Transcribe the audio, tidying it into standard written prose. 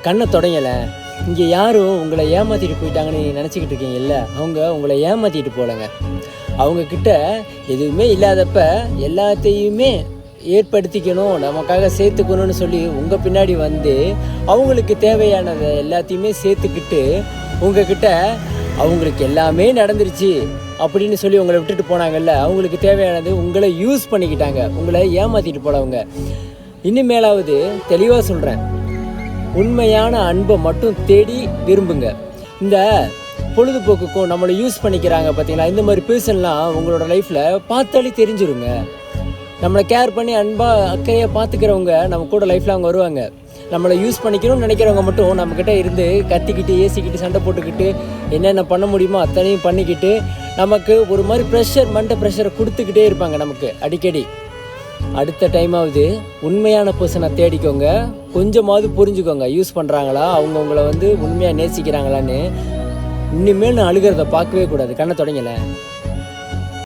கண்ணை தொடங்கலை. இங்கே யாரும் உங்களை ஏமாற்றிட்டு போயிட்டாங்கன்னு நீங்கள் நினச்சிக்கிட்டு இருக்கீங்கல்ல, அவங்க உங்களை ஏமாற்றிட்டு போகலைங்க. அவங்கக்கிட்ட எதுவுமே இல்லாதப்ப எல்லாத்தையுமே ஏற்படுத்திக்கணும், நமக்காக சேர்த்துக்கணும்னு சொல்லி உங்கள் பின்னாடி வந்து அவங்களுக்கு தேவையானதை எல்லாத்தையுமே சேர்த்துக்கிட்டு உங்ககிட்ட அவங்களுக்கு எல்லாமே நடந்துருச்சு அப்படின்னு சொல்லி உங்களை விட்டுட்டு போனாங்கல்ல, அவங்களுக்கு தேவையானது உங்களை யூஸ் பண்ணிக்கிட்டாங்க, உங்களை ஏமாற்றிட்டு போனவங்க. இனிமேலாவது தெளிவாக சொல்கிறேன், உண்மையான அன்பை மட்டும் தேடி விரும்புங்க. இந்த பொழுதுபோக்குக்கும் நம்மளை யூஸ் பண்ணிக்கிறாங்க பார்த்தீங்களா, இந்த மாதிரி பர்சன்லாம் உங்களோட லைஃப்பில் பார்த்தாலே தெரிஞ்சிருங்க. நம்மளை கேர் பண்ணி அன்பாக அக்கறையாக பார்த்துக்கிறவங்க நம்ம கூட லைஃப்பில் அவங்க வருவாங்க. நம்மளை யூஸ் பண்ணிக்கணும்னு நினைக்கிறவங்க மட்டும் நம்மக்கிட்ட இருந்து கத்திக்கிட்டு ஏசிக்கிட்டு சண்டை போட்டுக்கிட்டு என்னென்ன பண்ண முடியுமோ அத்தனையும் பண்ணிக்கிட்டு நமக்கு ஒரு மாதிரி மண்டை ப்ரெஷரை கொடுத்துக்கிட்டே இருப்பாங்க நமக்கு அடிக்கடி. அடுத்த டைமாவது உண்மையான பர்சனை தேடிக்கோங்க, கொஞ்சமாவது புரிஞ்சுக்கோங்க, யூஸ் பண்ணுறாங்களா, அவங்க உங்களை உண்மையாக நேசிக்கிறாங்களான்னு. இனிமேல் நான் அழுகிறத பார்க்கவே கூடாது. கண்ணை தொடங்கலை.